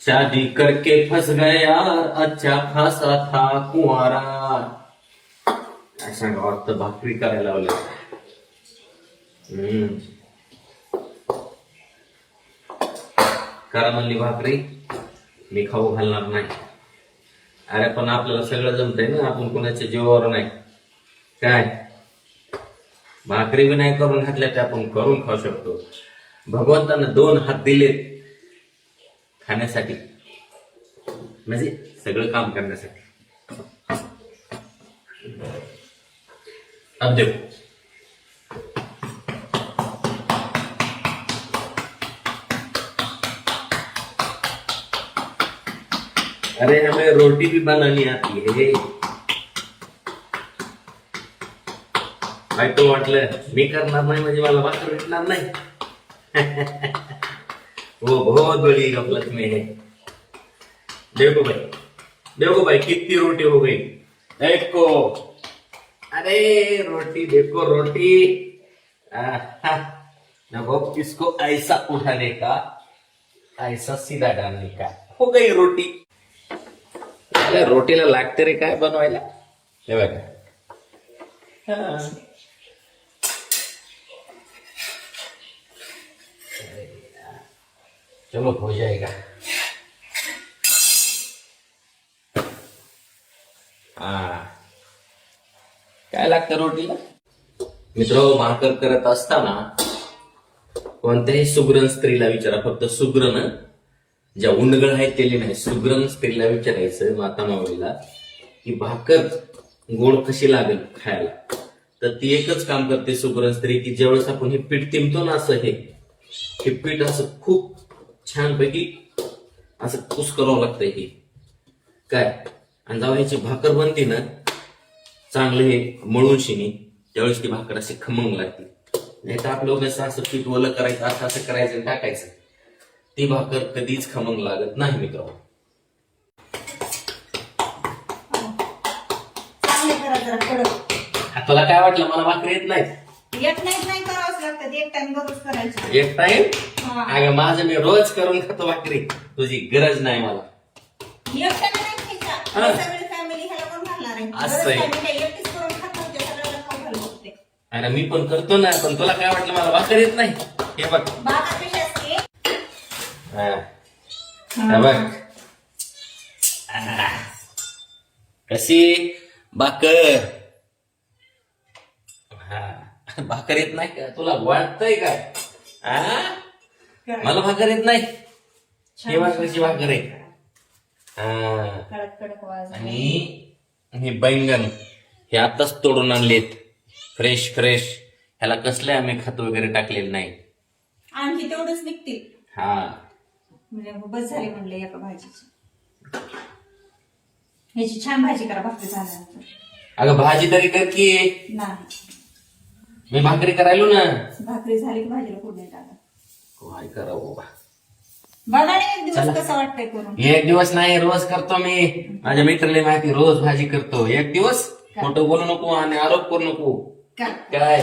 शादी करके फंस गया अच्छा खासा था कुंवारा. अशा गावात तर भाकरी करायला लावल्या. करा म्हणली भाकरी, मी खाऊ घालणार नाही. अरे पण आपल्याला सगळं जमतंय ना, आपण कोणाच्या जीवावर नाही. काय भाकरी बी नाही करून घातल्या त्या आपण करून खाऊ शकतो. भगवंतानं 2 हात दिलेत खाण्यासाठी, म्हणजे सगळं काम करण्यासाठी. अब देखो अरे हमें रोटी भी बनानी आती है. तो वाटलं मी करणार नाही म्हणजे मला भाकर भेटणार नाही. वो बहुत बड़ी गफलत में है. देखो भाई कितनी रोटी हो गई. देखो अरे रोटी देखो रोटी. देखो इसको ऐसा उठाने का, ऐसा सीधा डालने का. हो गई रोटी. अरे रोटीला लागते रे काय बनवायला. हे बघा. चलो हो जाएगा. काय लागतं रोटीला मित्र. भाकर करत असताना कोणत्याही सुगरण स्त्रीला विचारा, फक्त सुगरण ज्या उंडगळ आहेत त्याला नाही, सुगरण स्त्रीला विचारायचं माता मावळीला की भाकर गोड कशी लागेल खायला. तर ती एकच काम करते सुगरण स्त्री की ज्यावेळेस आपण हे पीठ तिंबतो ना, असं हे पीठ असं खूप छानपैकी असं कुस करावं लागतंय हे काय. आणि जेव्हा ह्याची भाकर बनते ना चांगलं हे मळून शिनी, त्यावेळेस ती भाकर अशी खमंग लागते. नाही तर आपलं कसं असं पीठ ओलं करायचं, असं असं करायचं आणि टाकायचं, ती भाकर कधीच खमंग लागत नाही मित्र. तुला काय वाटलं मला भाकर येत नाही? एक नाही करावंच लागतं, एक टाइम रोज करायचं. एक टाइम अगं माझं मी रोज करून खातो भाकरी, तुझी गरज नाही मला. एक टाइम नाही खायचा, सगळी फॅमिली ह्याला कोण घालणार आहे? असं आहे. एकटीच करून खात होते, सगळ्याला खाऊ घालू शकते. अरे मी पण करतो ना, पण तुला काय वाटलं मला भाकर येत नाही? हे बघ भाकर कशी असते? बघ कशी भाकर. भाकर येत नाही का तुला? वाटतंय काय मला भाकर येत नाही? हे भाकरीची भाकर आहे. कडक कडक वाज. आणि हे बैंगन हे आताच तोडून आणलेत, फ्रेश फ्रेश. ह्याला कसले आम्ही खत वगैरे टाकलेलं नाही. आणखी तेवढंच निघतील. म्हणजे बस झाली म्हणले एका भाजीची. ह्याची छान भाजी करा भाकरी झाल्यानंतर. अगं भाजी तरी कर की. नाही मी भाकरी करायलो ना. भाकरी झाली की भाजीला फोडणी टाका. काय करावं बाबा. बघा ना एक दिवस कसं वाटतंय करून. एक दिवस नाही, रोज करतो मी. माझ्या मित्राला माहिती, रोज भाजी करतो. एक दिवस खोटं बोलू नको आणि आरोप करू नको. काय काय